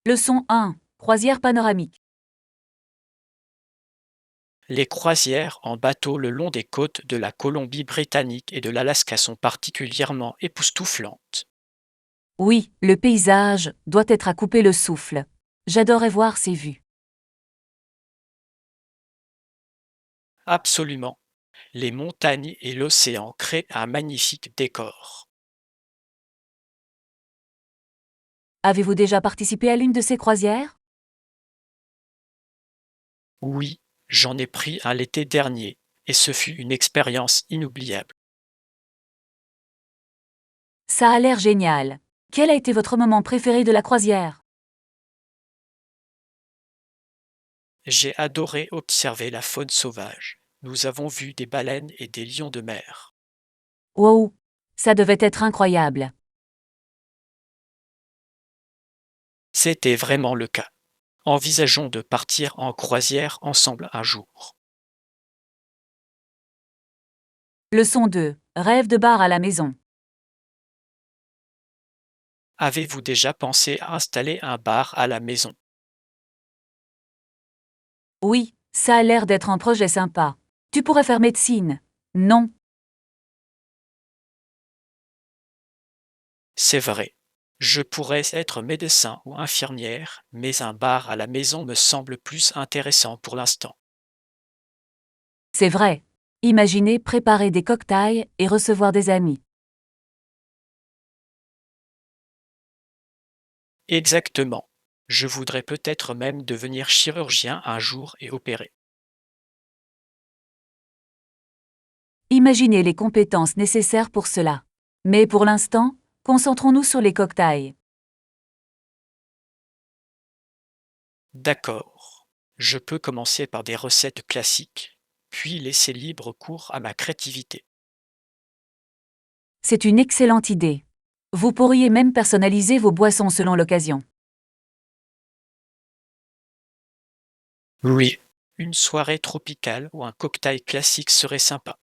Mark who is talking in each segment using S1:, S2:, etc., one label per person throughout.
S1: Leçon 1. Croisière panoramique.
S2: Les croisières en bateau le long des côtes de la Colombie-Britannique et de l'Alaska sont particulièrement époustouflantes.
S1: Oui, le paysage doit être à couper le souffle. J'adorais voir ces vues.
S2: Absolument. Les montagnes et l'océan créent un magnifique décor.
S1: Avez-vous déjà participé à l'une de ces croisières?
S2: Oui, j'en ai pris un l'été dernier, et ce fut une expérience inoubliable.
S1: Ça a l'air génial. Quel a été votre moment préféré de la croisière?
S2: J'ai adoré observer la faune sauvage. Nous avons vu des baleines et des lions de mer.
S1: Wow, ça devait être incroyable.
S2: C'était vraiment le cas. Envisageons de partir en croisière ensemble un jour.
S1: Leçon 2. Rêve de bar à la maison.
S2: Avez-vous déjà pensé à installer un bar à la maison?
S1: Oui, ça a l'air d'être un projet sympa. Tu pourrais faire médecine. Non.
S2: C'est vrai. Je pourrais être médecin ou infirmière, mais un bar à la maison me semble plus intéressant pour l'instant.
S1: C'est vrai. Imaginez préparer des cocktails et recevoir des amis.
S2: Exactement. Je voudrais peut-être même devenir chirurgien un jour et opérer.
S1: Imaginez les compétences nécessaires pour cela. Mais pour l'instant, concentrons-nous sur les cocktails.
S2: D'accord. Je peux commencer par des recettes classiques, puis laisser libre cours à ma créativité.
S1: C'est une excellente idée. Vous pourriez même personnaliser vos boissons selon l'occasion.
S2: Oui. Une soirée tropicale ou un cocktail classique serait sympa.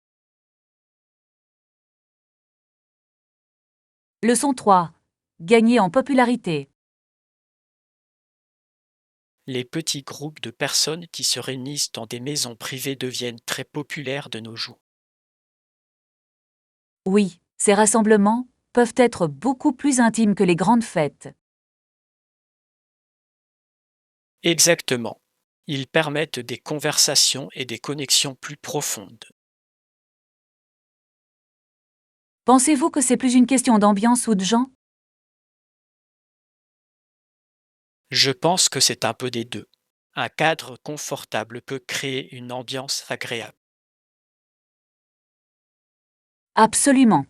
S1: Leçon 3. Gagner en popularité.
S2: Les petits groupes de personnes qui se réunissent dans des maisons privées deviennent très populaires de nos jours.
S1: Oui, ces rassemblements peuvent être beaucoup plus intimes que les grandes fêtes.
S2: Exactement. Ils permettent des conversations et des connexions plus profondes.
S1: Pensez-vous que c'est plus une question d'ambiance ou de gens?
S2: Je pense que c'est un peu des deux. Un cadre confortable peut créer une ambiance agréable.
S1: Absolument.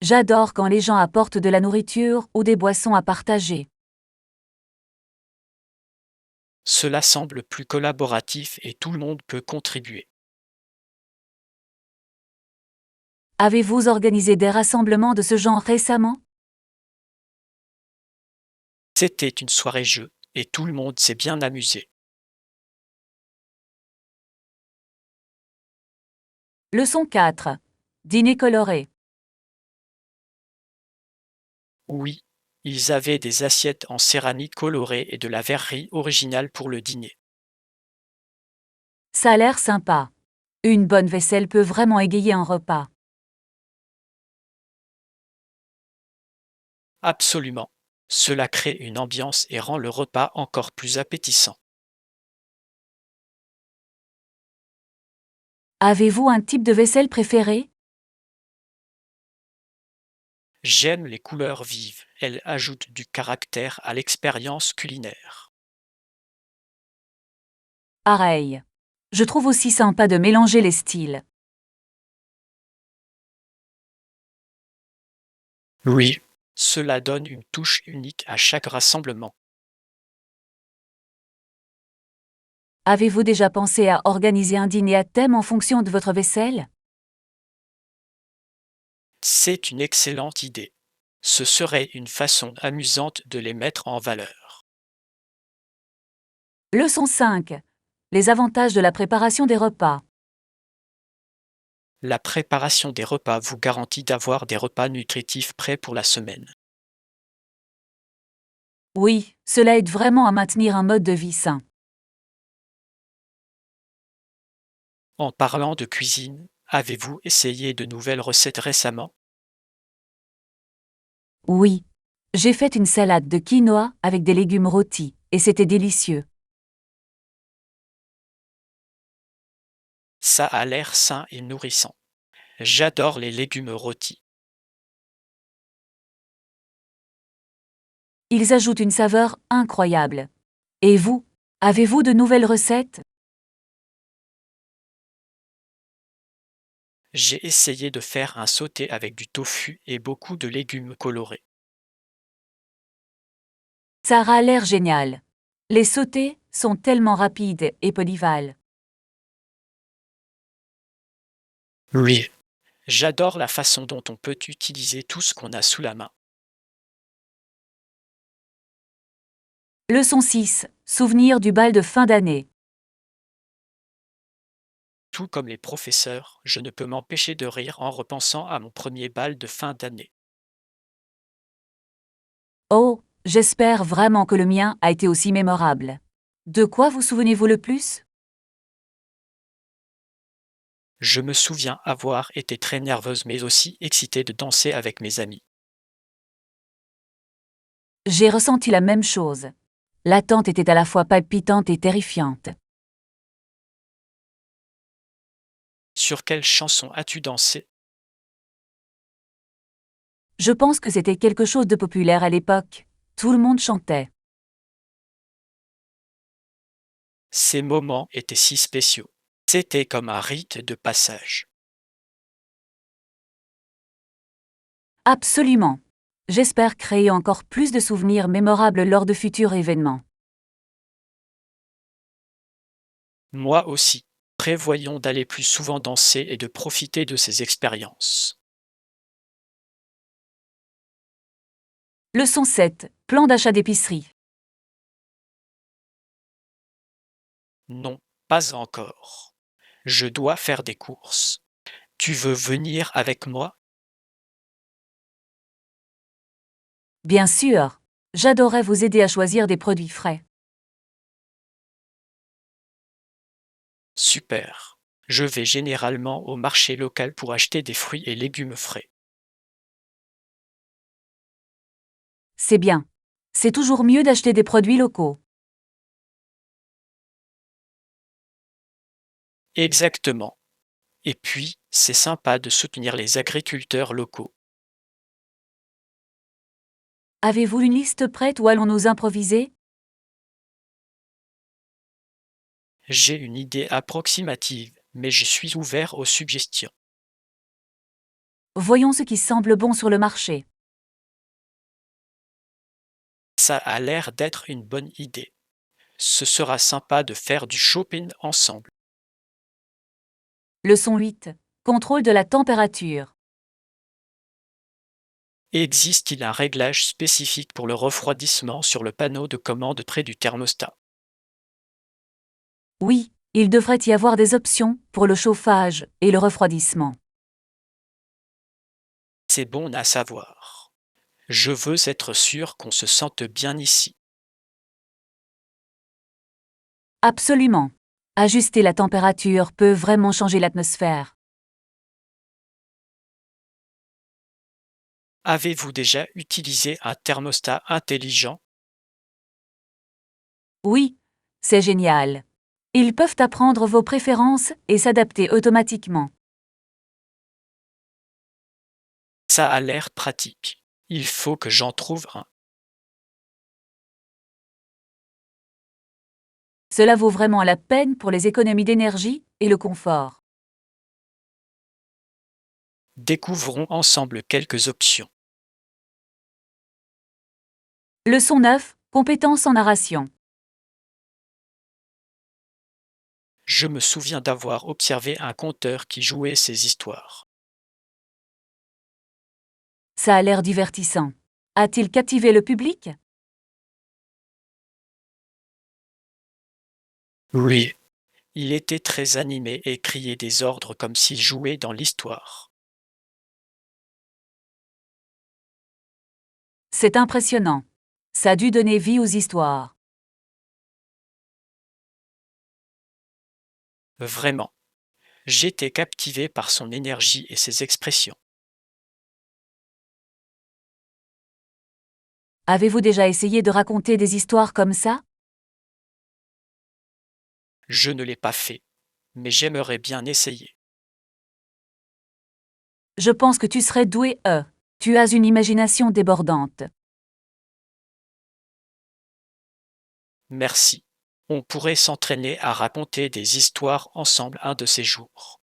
S1: J'adore quand les gens apportent de la nourriture ou des boissons à partager.
S2: Cela semble plus collaboratif et tout le monde peut contribuer.
S1: Avez-vous organisé des rassemblements de ce genre récemment?
S2: C'était une soirée jeu et tout le monde s'est bien amusé.
S1: Leçon 4. Dîner coloré.
S2: Oui, ils avaient des assiettes en céramique colorée et de la verrerie originale pour le dîner.
S1: Ça a l'air sympa. Une bonne vaisselle peut vraiment égayer un repas.
S2: Absolument. Cela crée une ambiance et rend le repas encore plus appétissant.
S1: Avez-vous un type de vaisselle préféré?
S2: J'aime les couleurs vives, elles ajoutent du caractère à l'expérience culinaire.
S1: Pareil. Je trouve aussi sympa de mélanger les styles.
S2: Oui, cela donne une touche unique à chaque rassemblement.
S1: Avez-vous déjà pensé à organiser un dîner à thème en fonction de votre vaisselle?
S2: C'est une excellente idée. Ce serait une façon amusante de les mettre en valeur.
S1: Leçon 5. Les avantages de la préparation des repas.
S2: La préparation des repas vous garantit d'avoir des repas nutritifs prêts pour la semaine.
S1: Oui, cela aide vraiment à maintenir un mode de vie sain.
S2: En parlant de cuisine, avez-vous essayé de nouvelles recettes récemment?
S1: Oui. J'ai fait une salade de quinoa avec des légumes rôtis, et c'était délicieux.
S2: Ça a l'air sain et nourrissant. J'adore les légumes rôtis.
S1: Ils ajoutent une saveur incroyable. Et vous, avez-vous de nouvelles recettes?
S2: J'ai essayé de faire un sauté avec du tofu et beaucoup de légumes colorés.
S1: Ça a l'air génial. Les sautés sont tellement rapides et polyvalents.
S2: Oui. J'adore la façon dont on peut utiliser tout ce qu'on a sous la main.
S1: Leçon 6. Souvenir du bal de fin d'année.
S2: Tout comme les professeurs, je ne peux m'empêcher de rire en repensant à mon premier bal de fin d'année.
S1: Oh, j'espère vraiment que le mien a été aussi mémorable. De quoi vous souvenez-vous le plus?
S2: Je me souviens avoir été très nerveuse mais aussi excitée de danser avec mes amis.
S1: J'ai ressenti la même chose. L'attente était à la fois palpitante et terrifiante.
S2: Sur quelle chanson as-tu dansé?
S1: Je pense que c'était quelque chose de populaire à l'époque. Tout le monde chantait.
S2: Ces moments étaient si spéciaux. C'était comme un rite de passage.
S1: Absolument. J'espère créer encore plus de souvenirs mémorables lors de futurs événements.
S2: Moi aussi. Prévoyons d'aller plus souvent danser et de profiter de ces expériences.
S1: Leçon 7. Plan d'achat d'épicerie.
S2: Non, pas encore. Je dois faire des courses. Tu veux venir avec moi?
S1: Bien sûr. J'adorerais vous aider à choisir des produits frais.
S2: Super. Je vais généralement au marché local pour acheter des fruits et légumes frais.
S1: C'est bien. C'est toujours mieux d'acheter des produits locaux.
S2: Exactement. Et puis, c'est sympa de soutenir les agriculteurs locaux.
S1: Avez-vous une liste prête ou allons-nous improviser?
S2: J'ai une idée approximative, mais je suis ouvert aux suggestions.
S1: Voyons ce qui semble bon sur le marché.
S2: Ça a l'air d'être une bonne idée. Ce sera sympa de faire du shopping ensemble.
S1: Leçon 8. Contrôle de la température.
S2: Existe-t-il un réglage spécifique pour le refroidissement sur le panneau de commande près du thermostat?
S1: Oui, il devrait y avoir des options pour le chauffage et le refroidissement.
S2: C'est bon à savoir. Je veux être sûr qu'on se sente bien ici.
S1: Absolument. Ajuster la température peut vraiment changer l'atmosphère.
S2: Avez-vous déjà utilisé un thermostat intelligent?
S1: Oui, c'est génial. Ils peuvent apprendre vos préférences et s'adapter automatiquement.
S2: Ça a l'air pratique. Il faut que j'en trouve un.
S1: Cela vaut vraiment la peine pour les économies d'énergie et le confort.
S2: Découvrons ensemble quelques options.
S1: Leçon 9. Compétences en narration.
S2: Je me souviens d'avoir observé un conteur qui jouait ces histoires.
S1: Ça a l'air divertissant. A-t-il captivé le public?
S2: Oui. Il était très animé et criait des ordres comme s'il jouait dans l'histoire.
S1: C'est impressionnant. Ça a dû donner vie aux histoires.
S2: Vraiment. J'étais captivé par son énergie et ses expressions.
S1: Avez-vous déjà essayé de raconter des histoires comme ça?
S2: Je ne l'ai pas fait, mais j'aimerais bien essayer.
S1: Je pense que tu serais doué. Tu as une imagination débordante.
S2: Merci. On pourrait s'entraîner à raconter des histoires ensemble un de ces jours.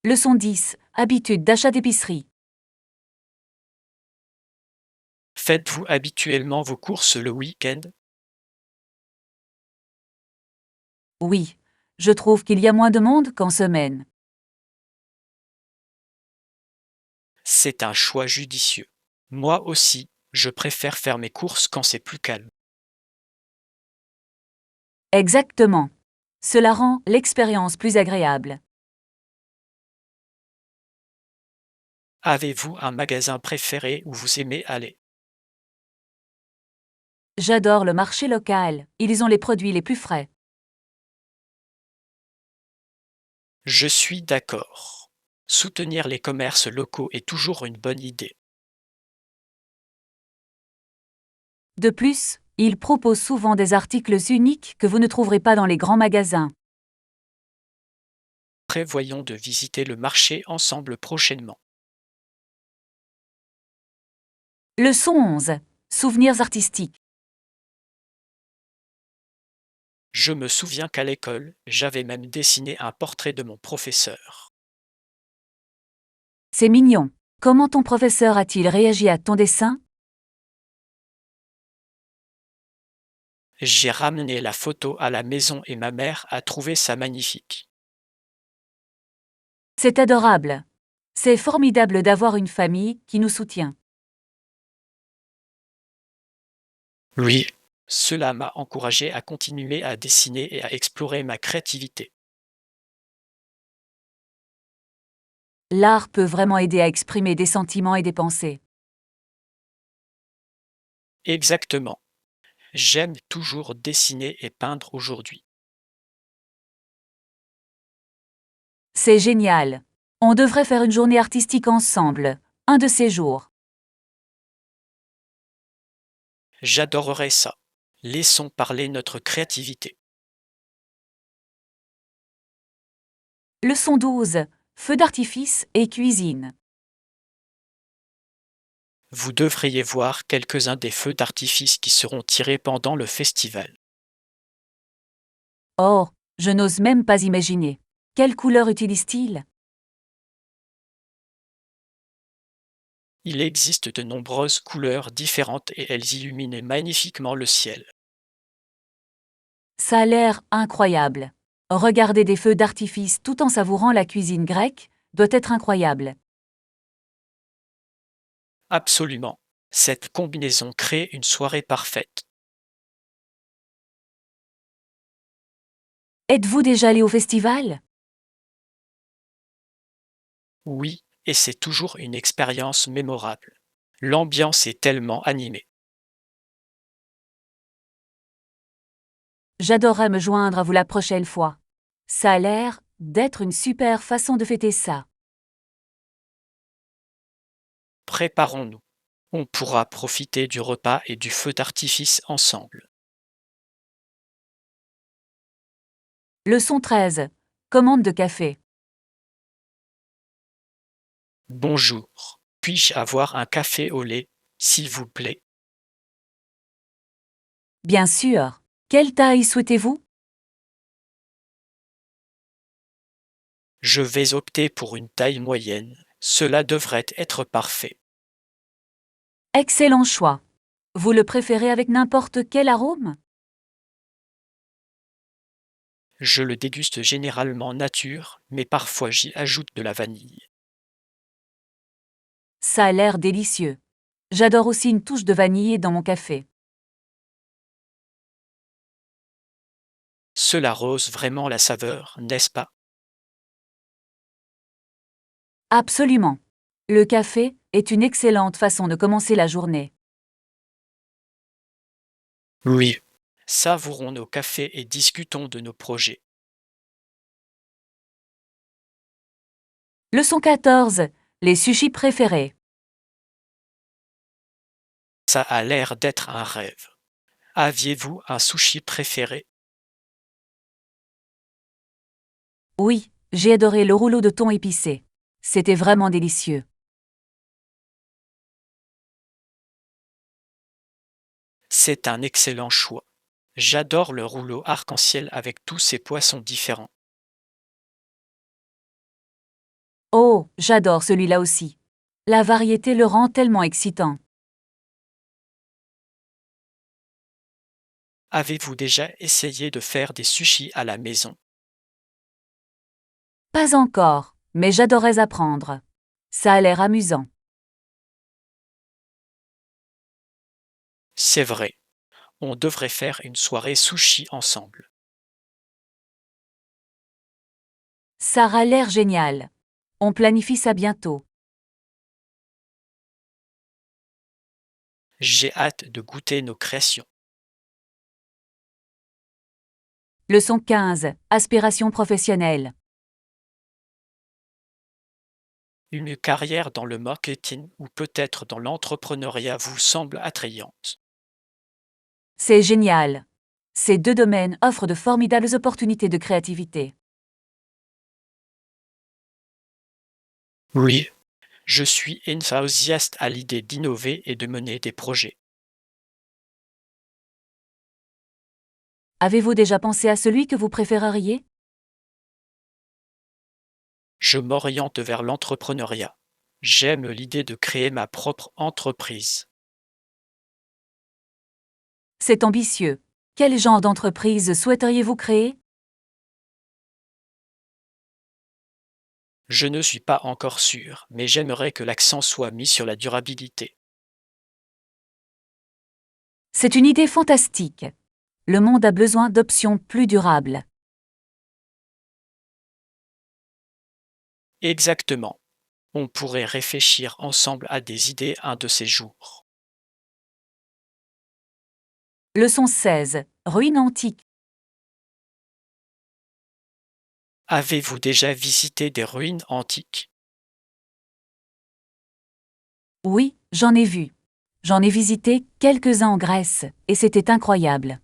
S1: Leçon 10. Habitude d'achat d'épicerie.
S2: Faites-vous habituellement vos courses le week-end?
S1: Oui. Je trouve qu'il y a moins de monde qu'en semaine.
S2: C'est un choix judicieux. Moi aussi, je préfère faire mes courses quand c'est plus calme.
S1: Exactement. Cela rend l'expérience plus agréable.
S2: Avez-vous un magasin préféré où vous aimez aller?
S1: J'adore le marché local. Ils ont les produits les plus frais.
S2: Je suis d'accord. Soutenir les commerces locaux est toujours une bonne idée.
S1: De plus, ils proposent souvent des articles uniques que vous ne trouverez pas dans les grands magasins.
S2: Prévoyons de visiter le marché ensemble prochainement.
S1: Leçon 11. Souvenirs artistiques.
S2: Je me souviens qu'à l'école, j'avais même dessiné un portrait de mon professeur.
S1: C'est mignon. Comment ton professeur a-t-il réagi à ton dessin?
S2: J'ai ramené la photo à la maison et ma mère a trouvé ça magnifique.
S1: C'est adorable. C'est formidable d'avoir une famille qui nous soutient.
S2: Oui, cela m'a encouragé à continuer à dessiner et à explorer ma créativité.
S1: L'art peut vraiment aider à exprimer des sentiments et des pensées.
S2: Exactement. J'aime toujours dessiner et peindre aujourd'hui.
S1: C'est génial. On devrait faire une journée artistique ensemble, un de ces jours.
S2: J'adorerais ça. Laissons parler notre créativité.
S1: Leçon 12. Feux d'artifice et cuisine.
S2: Vous devriez voir quelques-uns des feux d'artifice qui seront tirés pendant le festival.
S1: Oh, je n'ose même pas imaginer. Quelle couleur utilise-t-il?
S2: Il existe de nombreuses couleurs différentes et elles illuminent magnifiquement le ciel.
S1: Ça a l'air incroyable. Regarder des feux d'artifice tout en savourant la cuisine grecque doit être incroyable.
S2: Absolument. Cette combinaison crée une soirée parfaite.
S1: Êtes-vous déjà allé au festival?
S2: Oui, et c'est toujours une expérience mémorable. L'ambiance est tellement animée.
S1: J'adorerais me joindre à vous la prochaine fois. Ça a l'air d'être une super façon de fêter ça.
S2: Préparons-nous. On pourra profiter du repas et du feu d'artifice ensemble.
S1: Leçon 13. Commande de café.
S2: Bonjour. Puis-je avoir un café au lait, s'il vous plaît?
S1: Bien sûr. Quelle taille souhaitez-vous?
S2: Je vais opter pour une taille moyenne. Cela devrait être parfait.
S1: Excellent choix. Vous le préférez avec n'importe quel arôme?
S2: Je le déguste généralement nature, mais parfois j'y ajoute de la vanille.
S1: Ça a l'air délicieux. J'adore aussi une touche de vanille dans mon café.
S2: Cela rose vraiment la saveur, n'est-ce pas?
S1: Absolument. Le café est une excellente façon de commencer la journée.
S2: Oui, savourons nos cafés et discutons de nos projets.
S1: Leçon 14. Les sushis préférés.
S2: Ça a l'air d'être un rêve. Aviez-vous un sushi préféré?
S1: Oui, j'ai adoré le rouleau de thon épicé. C'était vraiment délicieux.
S2: C'est un excellent choix. J'adore le rouleau arc-en-ciel avec tous ces poissons différents.
S1: Oh, j'adore celui-là aussi. La variété le rend tellement excitant.
S2: Avez-vous déjà essayé de faire des sushis à la maison?
S1: Pas encore, mais j'adorais apprendre. Ça a l'air amusant.
S2: C'est vrai, on devrait faire une soirée sushi ensemble.
S1: Ça a l'air génial. On planifie ça bientôt.
S2: J'ai hâte de goûter nos créations.
S1: Leçon 15. Aspiration professionnelle.
S2: Une carrière dans le marketing ou peut-être dans l'entrepreneuriat vous semble attrayante.
S1: C'est génial. Ces deux domaines offrent de formidables opportunités de créativité.
S2: Oui, je suis enthousiaste à l'idée d'innover et de mener des projets.
S1: Avez-vous déjà pensé à celui que vous préféreriez?
S2: Je m'oriente vers l'entrepreneuriat. J'aime l'idée de créer ma propre entreprise.
S1: C'est ambitieux. Quel genre d'entreprise souhaiteriez-vous créer?
S2: Je ne suis pas encore sûr, mais j'aimerais que l'accent soit mis sur la durabilité.
S1: C'est une idée fantastique. Le monde a besoin d'options plus durables.
S2: Exactement. On pourrait réfléchir ensemble à des idées un de ces jours.
S1: Leçon 16. Ruines antiques.
S2: Avez-vous déjà visité des ruines antiques?
S1: Oui, j'en ai vu. J'en ai visité quelques-uns en Grèce, et c'était incroyable.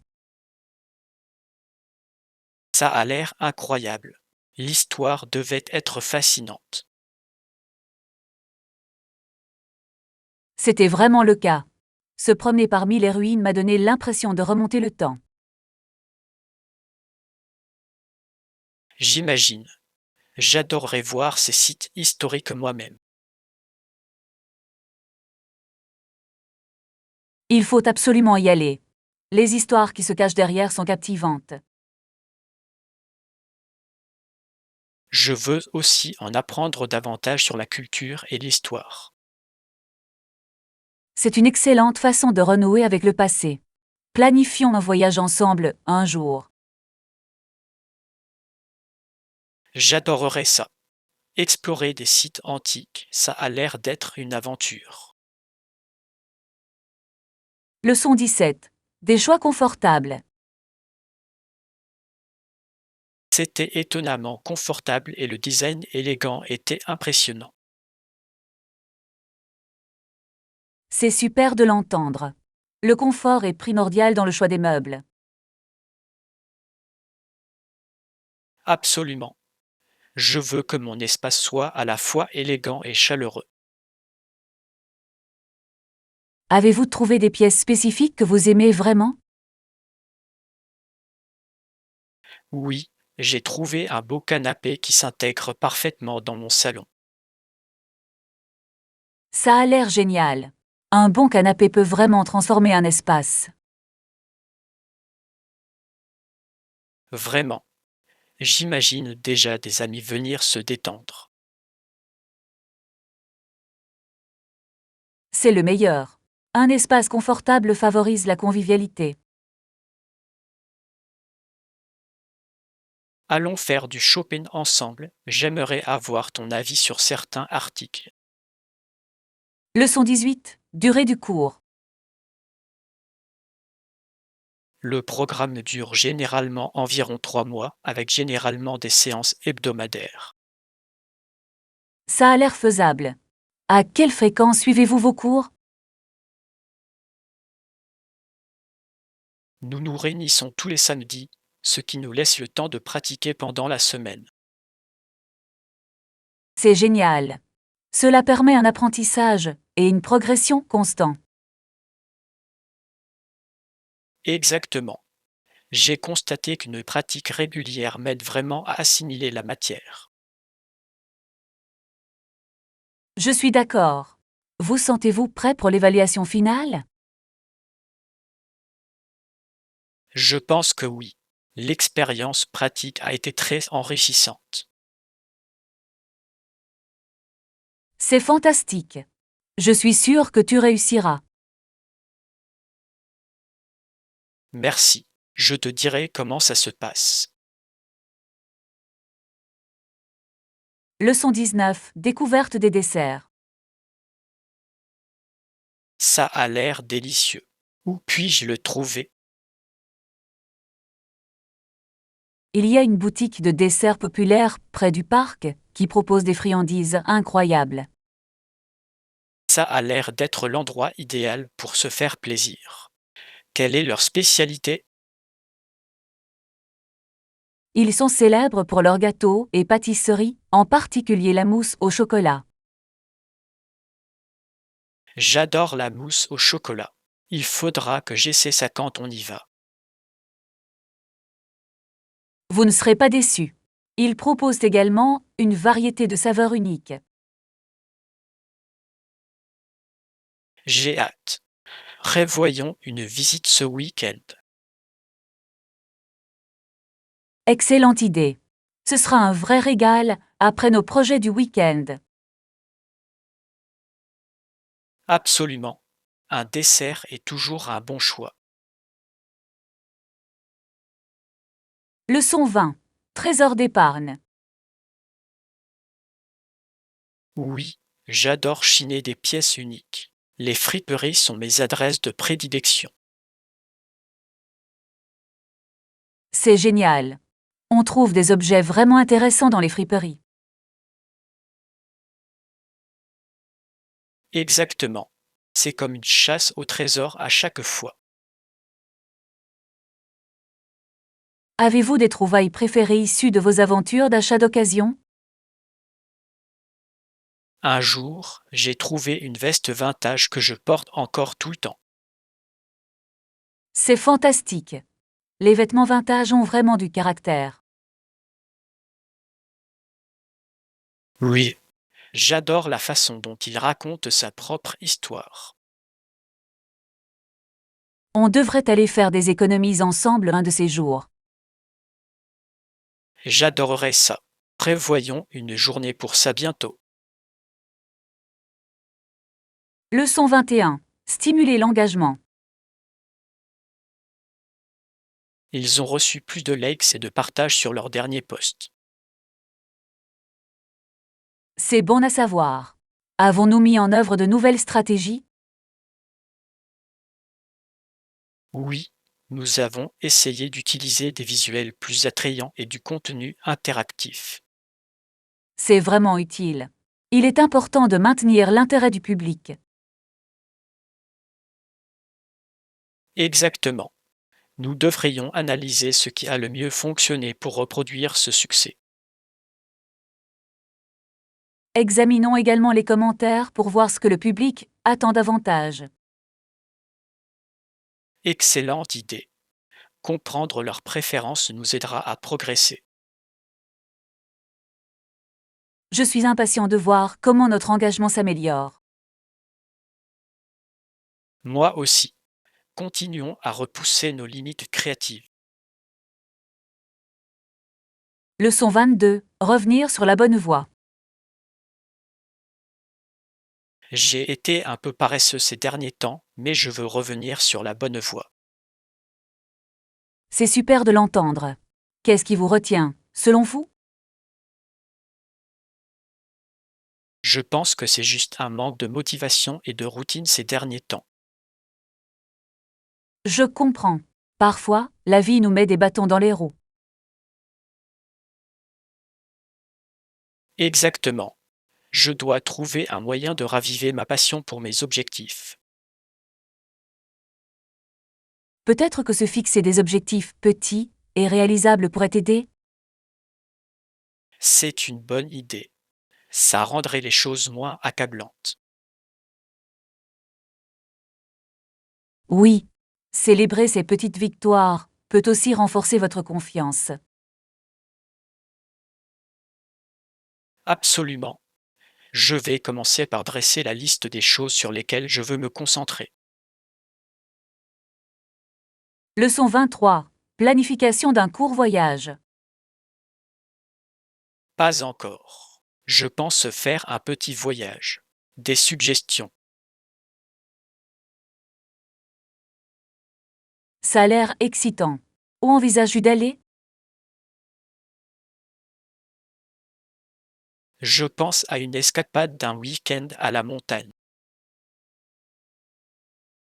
S2: Ça a l'air incroyable. L'histoire devait être fascinante.
S1: C'était vraiment le cas. Se promener parmi les ruines m'a donné l'impression de remonter le temps.
S2: J'imagine. J'adorerais voir ces sites historiques moi-même.
S1: Il faut absolument y aller. Les histoires qui se cachent derrière sont captivantes.
S2: Je veux aussi en apprendre davantage sur la culture et l'histoire.
S1: C'est une excellente façon de renouer avec le passé. Planifions un voyage ensemble un jour.
S2: J'adorerais ça. Explorer des sites antiques, ça a l'air d'être une aventure.
S1: Leçon 17. Des choix confortables.
S2: C'était étonnamment confortable et le design élégant était impressionnant.
S1: C'est super de l'entendre. Le confort est primordial dans le choix des meubles.
S2: Absolument. Je veux que mon espace soit à la fois élégant et chaleureux.
S1: Avez-vous trouvé des pièces spécifiques que vous aimez vraiment?
S2: Oui, j'ai trouvé un beau canapé qui s'intègre parfaitement dans mon salon.
S1: Ça a l'air génial. Un bon canapé peut vraiment transformer un espace.
S2: Vraiment. J'imagine déjà des amis venir se détendre.
S1: C'est le meilleur. Un espace confortable favorise la convivialité.
S2: Allons faire du shopping ensemble. J'aimerais avoir ton avis sur certains articles.
S1: Leçon 18. Durée du cours.
S2: Le programme dure généralement environ 3 mois, avec généralement des séances hebdomadaires.
S1: Ça a l'air faisable. À quelle fréquence suivez-vous vos cours?
S2: Nous nous réunissons tous les samedis, ce qui nous laisse le temps de pratiquer pendant la semaine.
S1: C'est génial. Cela permet un apprentissage et une progression constante.
S2: Exactement. J'ai constaté qu'une pratique régulière m'aide vraiment à assimiler la matière.
S1: Je suis d'accord. Vous sentez-vous prêt pour l'évaluation finale?
S2: Je pense que oui. L'expérience pratique a été très enrichissante.
S1: C'est fantastique. Je suis sûre que tu réussiras.
S2: Merci. Je te dirai comment ça se passe.
S1: Leçon 19. Découverte des desserts.
S2: Ça a l'air délicieux. Où puis-je le trouver?
S1: Il y a une boutique de desserts populaire près du parc qui propose des friandises incroyables.
S2: Ça a l'air d'être l'endroit idéal pour se faire plaisir. Quelle est leur spécialité?
S1: Ils sont célèbres pour leurs gâteaux et pâtisseries, en particulier la mousse au chocolat.
S2: J'adore la mousse au chocolat. Il faudra que j'essaie ça quand on y va.
S1: Vous ne serez pas déçus. Ils proposent également une variété de saveurs uniques.
S2: J'ai hâte. Prévoyons une visite ce week-end.
S1: Excellente idée. Ce sera un vrai régal après nos projets du week-end.
S2: Absolument. Un dessert est toujours un bon choix.
S1: Leçon 20. Trésor d'épargne.
S2: Oui, j'adore chiner des pièces uniques. Les friperies sont mes adresses de prédilection.
S1: C'est génial. On trouve des objets vraiment intéressants dans les friperies.
S2: Exactement. C'est comme une chasse au trésor à chaque fois.
S1: Avez-vous des trouvailles préférées issues de vos aventures d'achat d'occasion?
S2: Un jour, j'ai trouvé une veste vintage que je porte encore tout le temps.
S1: C'est fantastique. Les vêtements vintage ont vraiment du caractère.
S2: Oui. J'adore la façon dont il raconte sa propre histoire.
S1: On devrait aller faire des économies ensemble un de ces jours.
S2: J'adorerais ça. Prévoyons une journée pour ça bientôt.
S1: Leçon 21. Stimuler l'engagement.
S2: Ils ont reçu plus de likes et de partages sur leur dernier post.
S1: C'est bon à savoir. Avons-nous mis en œuvre de nouvelles stratégies?
S2: Oui, nous avons essayé d'utiliser des visuels plus attrayants et du contenu interactif.
S1: C'est vraiment utile. Il est important de maintenir l'intérêt du public.
S2: Exactement. Nous devrions analyser ce qui a le mieux fonctionné pour reproduire ce succès.
S1: Examinons également les commentaires pour voir ce que le public attend davantage.
S2: Excellente idée. Comprendre leurs préférences nous aidera à progresser.
S1: Je suis impatient de voir comment notre engagement s'améliore.
S2: Moi aussi. Continuons à repousser nos limites créatives.
S1: Leçon 22. Revenir sur la bonne voie.
S2: J'ai été un peu paresseux ces derniers temps, mais je veux revenir sur la bonne voie.
S1: C'est super de l'entendre. Qu'est-ce qui vous retient, selon vous?
S2: Je pense que c'est juste un manque de motivation et de routine ces derniers temps.
S1: Je comprends. Parfois, la vie nous met des bâtons dans les roues.
S2: Exactement. Je dois trouver un moyen de raviver ma passion pour mes objectifs.
S1: Peut-être que se fixer des objectifs petits et réalisables pourrait t'aider?
S2: C'est une bonne idée. Ça rendrait les choses moins accablantes.
S1: Oui. Célébrer ces petites victoires peut aussi renforcer votre confiance.
S2: Absolument. Je vais commencer par dresser la liste des choses sur lesquelles je veux me concentrer.
S1: Leçon 23. Planification d'un court voyage.
S2: Pas encore. Je pense faire un petit voyage. Des suggestions.
S1: Ça a l'air excitant. Où envisages-tu d'aller?
S2: Je pense à une escapade d'un week-end à la montagne.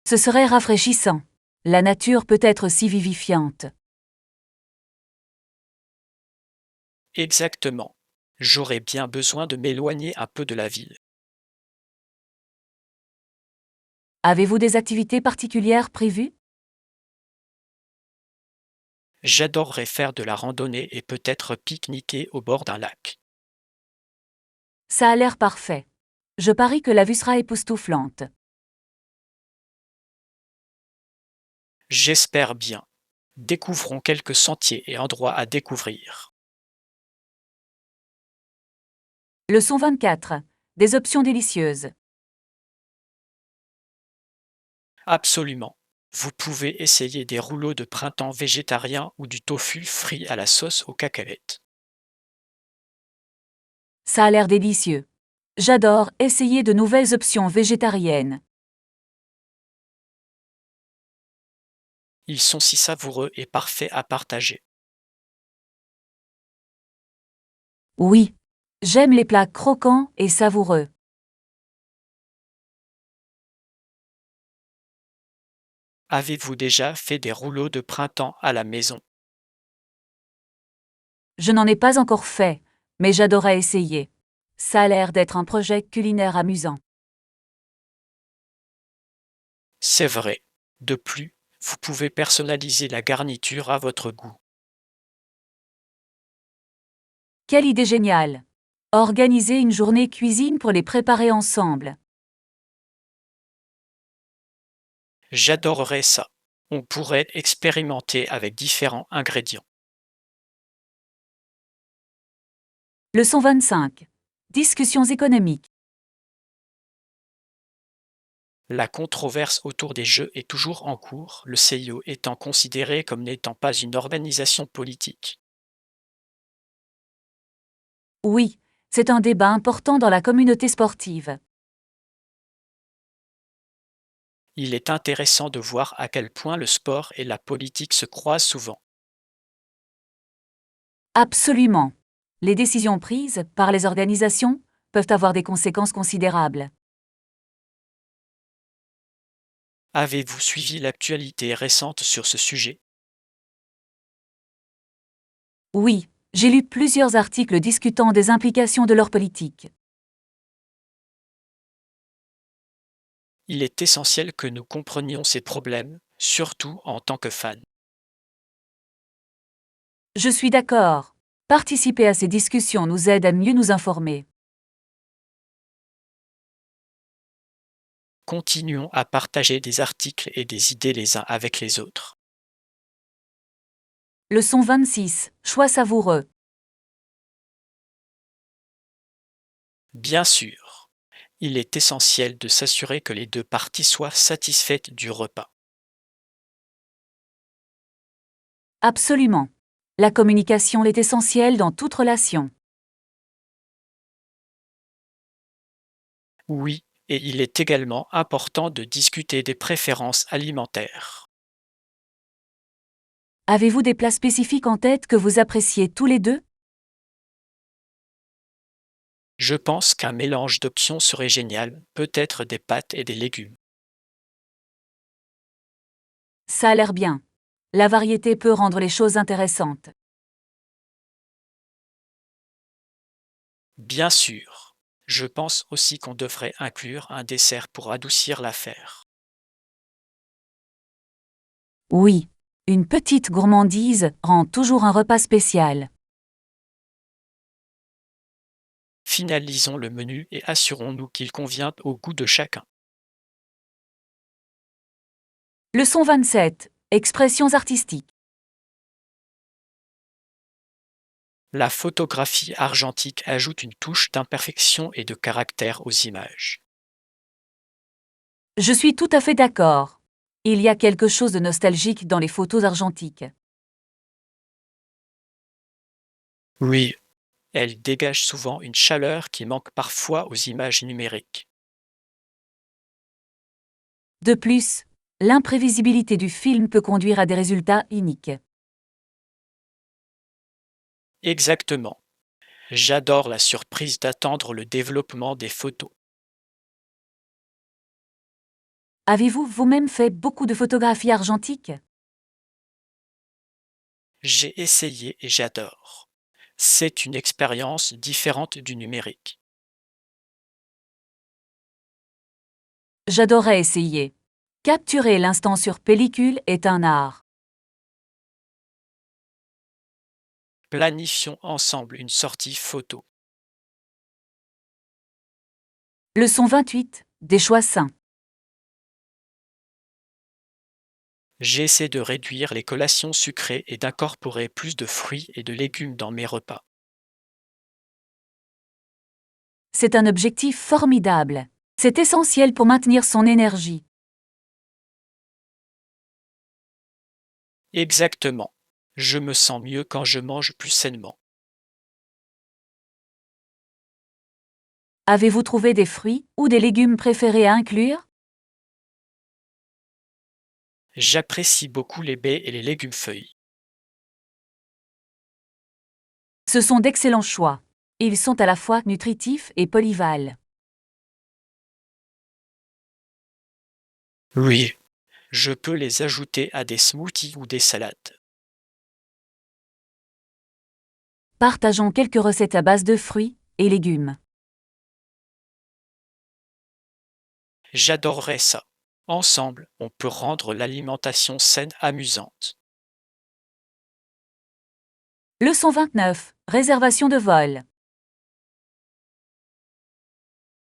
S1: Ce serait rafraîchissant. La nature peut être si vivifiante.
S2: Exactement. J'aurais bien besoin de m'éloigner un peu de la ville.
S1: Avez-vous des activités particulières prévues?
S2: J'adorerais faire de la randonnée et peut-être pique-niquer au bord d'un lac.
S1: Ça a l'air parfait. Je parie que la vue sera époustouflante.
S2: J'espère bien. Découvrons quelques sentiers et endroits à découvrir.
S1: Leçon 24. Des options délicieuses.
S2: Absolument. Vous pouvez essayer des rouleaux de printemps végétariens ou du tofu frit à la sauce aux cacahuètes.
S1: Ça a l'air délicieux. J'adore essayer de nouvelles options végétariennes.
S2: Ils sont si savoureux et parfaits à partager.
S1: Oui. J'aime les plats croquants et savoureux.
S2: Avez-vous déjà fait des rouleaux de printemps à la maison?
S1: Je n'en ai pas encore fait, mais j'adorais essayer. Ça a l'air d'être un projet culinaire amusant.
S2: C'est vrai. De plus, vous pouvez personnaliser la garniture à votre goût.
S1: Quelle idée géniale! Organiser une journée cuisine pour les préparer ensemble.
S2: J'adorerais ça. On pourrait expérimenter avec différents ingrédients.
S1: Leçon 25. Discussions économiques.
S2: La controverse autour des jeux est toujours en cours, le CIO étant considéré comme n'étant pas une organisation politique.
S1: Oui, c'est un débat important dans la communauté sportive.
S2: Il est intéressant de voir à quel point le sport et la politique se croisent souvent.
S1: Absolument. Les décisions prises par les organisations peuvent avoir des conséquences considérables.
S2: Avez-vous suivi l'actualité récente sur ce sujet?
S1: Oui, j'ai lu plusieurs articles discutant des implications de leur politique.
S2: Il est essentiel que nous comprenions ces problèmes, surtout en tant que fans.
S1: Je suis d'accord. Participer à ces discussions nous aide à mieux nous informer.
S2: Continuons à partager des articles et des idées les uns avec les autres.
S1: Leçon 26. Choix savoureux.
S2: Bien sûr, il est essentiel de s'assurer que les deux parties soient satisfaites du repas.
S1: Absolument. La communication est essentielle dans toute relation.
S2: Oui, et il est également important de discuter des préférences alimentaires.
S1: Avez-vous des plats spécifiques en tête que vous appréciez tous les deux?
S2: Je pense qu'un mélange d'options serait génial, peut-être des pâtes et des légumes.
S1: Ça a l'air bien. La variété peut rendre les choses intéressantes.
S2: Bien sûr. Je pense aussi qu'on devrait inclure un dessert pour adoucir l'affaire.
S1: Oui, une petite gourmandise rend toujours un repas spécial.
S2: Finalisons le menu et assurons-nous qu'il convient au goût de chacun.
S1: Leçon 27. Expressions artistiques.
S2: La photographie argentique ajoute une touche d'imperfection et de caractère aux images.
S1: Je suis tout à fait d'accord. Il y a quelque chose de nostalgique dans les photos argentiques.
S2: Oui, elle dégage souvent une chaleur qui manque parfois aux images numériques.
S1: De plus, l'imprévisibilité du film peut conduire à des résultats uniques.
S2: Exactement. J'adore la surprise d'attendre le développement des photos.
S1: Avez-vous vous-même fait beaucoup de photographies argentiques?
S2: J'ai essayé et j'adore. C'est une expérience différente du numérique.
S1: J'adorais essayer. Capturer l'instant sur pellicule est un art.
S2: Planifions ensemble une sortie photo.
S1: Leçon 28. Des choix sains.
S2: J'essaie de réduire les collations sucrées et d'incorporer plus de fruits et de légumes dans mes repas.
S1: C'est un objectif formidable. C'est essentiel pour maintenir son énergie.
S2: Exactement. Je me sens mieux quand je mange plus sainement.
S1: Avez-vous trouvé des fruits ou des légumes préférés à inclure?
S2: J'apprécie beaucoup les baies et les légumes feuilles.
S1: Ce sont d'excellents choix. Ils sont à la fois nutritifs et polyvalents.
S2: Oui, je peux les ajouter à des smoothies ou des salades.
S1: Partageons quelques recettes à base de fruits et légumes.
S2: J'adorerais ça. Ensemble, on peut rendre l'alimentation saine amusante.
S1: Leçon 29. Réservation de vol.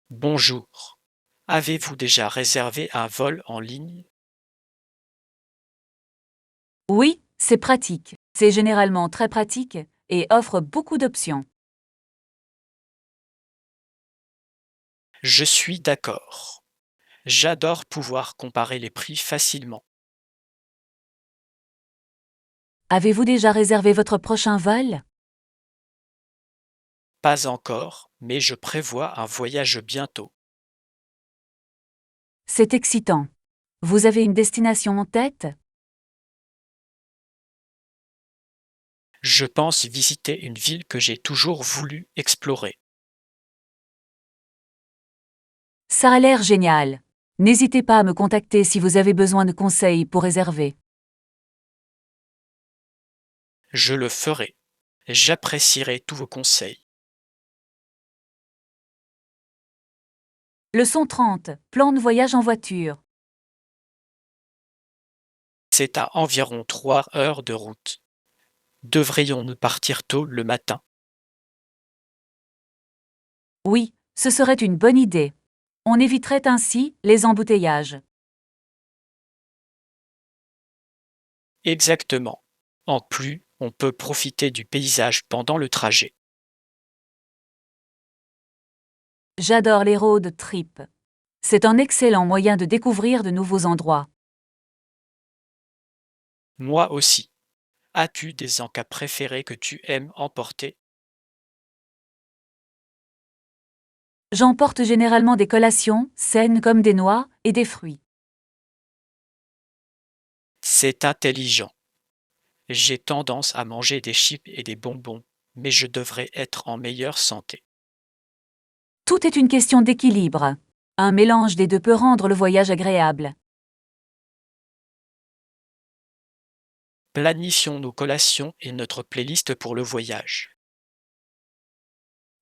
S2: Bonjour. Avez-vous déjà réservé un vol en ligne?
S1: Oui, c'est pratique. C'est généralement très pratique et offre beaucoup d'options.
S2: Je suis d'accord. J'adore pouvoir comparer les prix facilement.
S1: Avez-vous déjà réservé votre prochain vol?
S2: Pas encore, mais je prévois un voyage bientôt.
S1: C'est excitant. Vous avez une destination en tête?
S2: Je pense visiter une ville que j'ai toujours voulu explorer.
S1: Ça a l'air génial. N'hésitez pas à me contacter si vous avez besoin de conseils pour réserver.
S2: Je le ferai. J'apprécierai tous vos conseils.
S1: Leçon 30. Plan de voyage en voiture.
S2: C'est à environ 3 heures de route. Devrions-nous partir tôt le matin?
S1: Oui, ce serait une bonne idée. On éviterait ainsi les embouteillages.
S2: Exactement. En plus, on peut profiter du paysage pendant le trajet.
S1: J'adore les road trips. C'est un excellent moyen de découvrir de nouveaux endroits.
S2: Moi aussi. As-tu des encas préférés que tu aimes emporter?
S1: J'emporte généralement des collations, saines comme des noix et des fruits.
S2: C'est intelligent. J'ai tendance à manger des chips et des bonbons, mais je devrais être en meilleure santé.
S1: Tout est une question d'équilibre. Un mélange des deux peut rendre le voyage agréable.
S2: Planifions nos collations et notre playlist pour le voyage.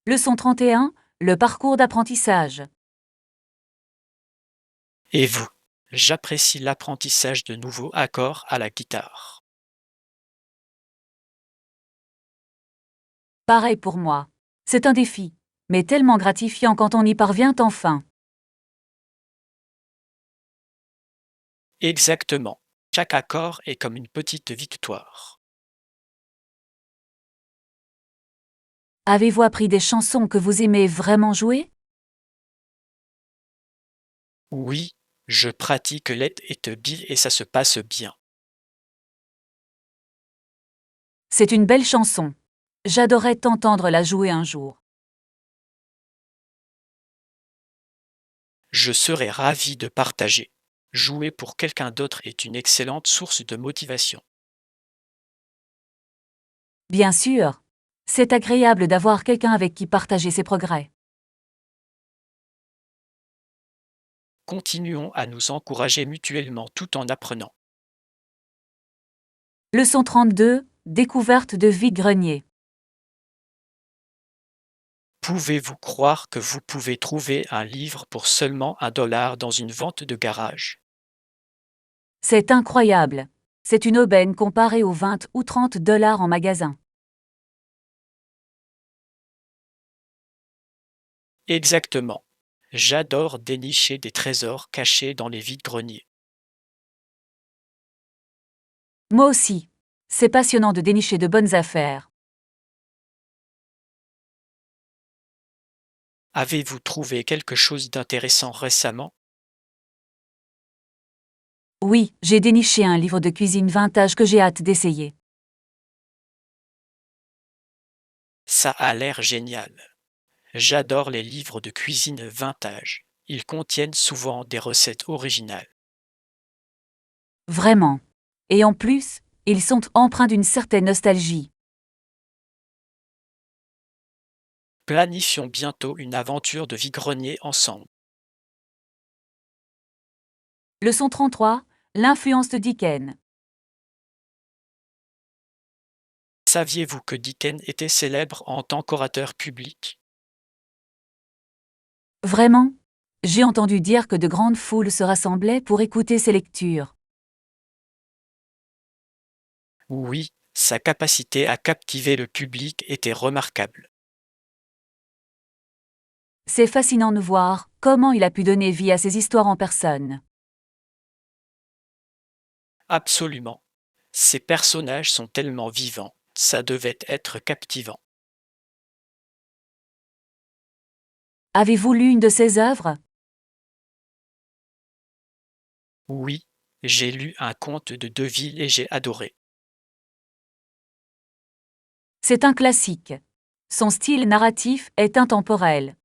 S1: Leçon 31, le parcours d'apprentissage.
S2: Et vous? J'apprécie l'apprentissage de nouveaux accords à la guitare.
S1: Pareil pour moi. C'est un défi, mais tellement gratifiant quand on y parvient enfin.
S2: Exactement. Chaque accord est comme une petite victoire.
S1: Avez-vous appris des chansons que vous aimez vraiment jouer?
S2: Oui, je pratique Let It Be et ça se passe bien.
S1: C'est une belle chanson. J'adorais t'entendre la jouer un jour.
S2: Je serais ravi de partager. Jouer pour quelqu'un d'autre est une excellente source de motivation.
S1: Bien sûr. C'est agréable d'avoir quelqu'un avec qui partager ses progrès.
S2: Continuons à nous encourager mutuellement tout en apprenant.
S1: Leçon 32, découverte de vide-grenier.
S2: Pouvez-vous croire que vous pouvez trouver un livre pour seulement $1 dans une vente de garage?
S1: C'est incroyable. C'est une aubaine comparée aux 20 ou 30 dollars en magasin.
S2: Exactement. J'adore dénicher des trésors cachés dans les vides-greniers.
S1: Moi aussi. C'est passionnant de dénicher de bonnes affaires.
S2: Avez-vous trouvé quelque chose d'intéressant récemment?
S1: Oui, j'ai déniché un livre de cuisine vintage que j'ai hâte d'essayer.
S2: Ça a l'air génial. J'adore les livres de cuisine vintage. Ils contiennent souvent des recettes originales.
S1: Vraiment. Et en plus, ils sont empreints d'une certaine nostalgie.
S2: Planifions bientôt une aventure de vide-grenier ensemble.
S1: Leçon 33, l'influence de Dickens.
S2: Saviez-vous que Dickens était célèbre en tant qu'orateur public?
S1: Vraiment? J'ai entendu dire que de grandes foules se rassemblaient pour écouter ses lectures.
S2: Oui, sa capacité à captiver le public était remarquable.
S1: C'est fascinant de voir comment il a pu donner vie à ces histoires en personne.
S2: Absolument. Ces personnages sont tellement vivants, ça devait être captivant.
S1: Avez-vous lu une de ses œuvres?
S2: Oui, j'ai lu un conte de Deville et j'ai adoré.
S1: C'est un classique. Son style narratif est intemporel.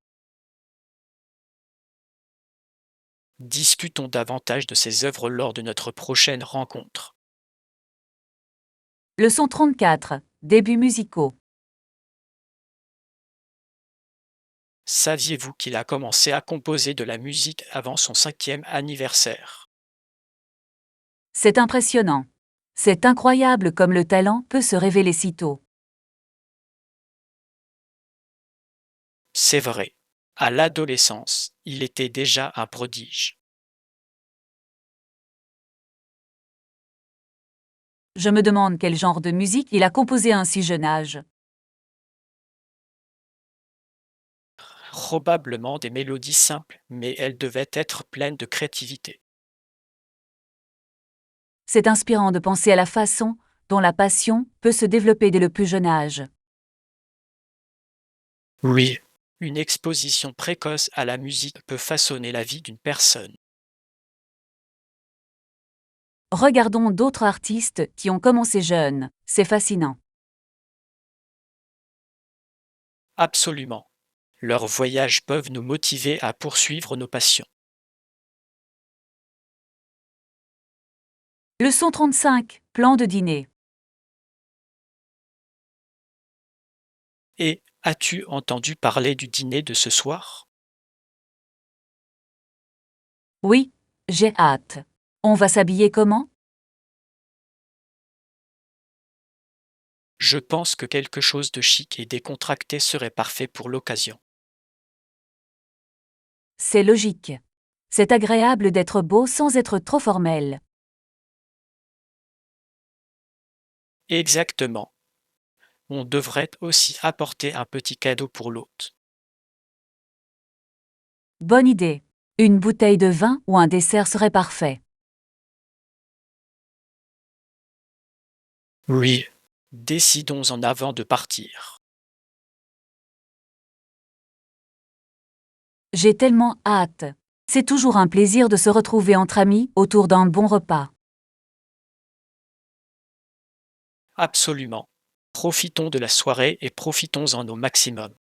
S2: Discutons davantage de ces œuvres lors de notre prochaine rencontre.
S1: Leçon 34, débuts musicaux.
S2: Saviez-vous qu'il a commencé à composer de la musique avant son 5e anniversaire?
S1: C'est impressionnant. C'est incroyable comme le talent peut se révéler si tôt.
S2: C'est vrai. À l'adolescence, il était déjà un prodige.
S1: Je me demande quel genre de musique il a composé à un si jeune âge.
S2: Probablement des mélodies simples, mais elles devaient être pleines de créativité.
S1: C'est inspirant de penser à la façon dont la passion peut se développer dès le plus jeune âge.
S2: Oui, une exposition précoce à la musique peut façonner la vie d'une personne.
S1: Regardons d'autres artistes qui ont commencé jeunes. C'est fascinant.
S2: Absolument. Leurs voyages peuvent nous motiver à poursuivre nos passions.
S1: Leçon 35, plan de dîner.
S2: Et as-tu entendu parler du dîner de ce soir?
S1: Oui, j'ai hâte. On va s'habiller comment?
S2: Je pense que quelque chose de chic et décontracté serait parfait pour l'occasion.
S1: C'est logique. C'est agréable d'être beau sans être trop formel.
S2: Exactement. On devrait aussi apporter un petit cadeau pour l'hôte.
S1: Bonne idée. Une bouteille de vin ou un dessert serait parfait.
S2: Oui. Décidons en avant de partir.
S1: J'ai tellement hâte. C'est toujours un plaisir de se retrouver entre amis autour d'un bon repas.
S2: Absolument. Profitons de la soirée et profitons-en au maximum.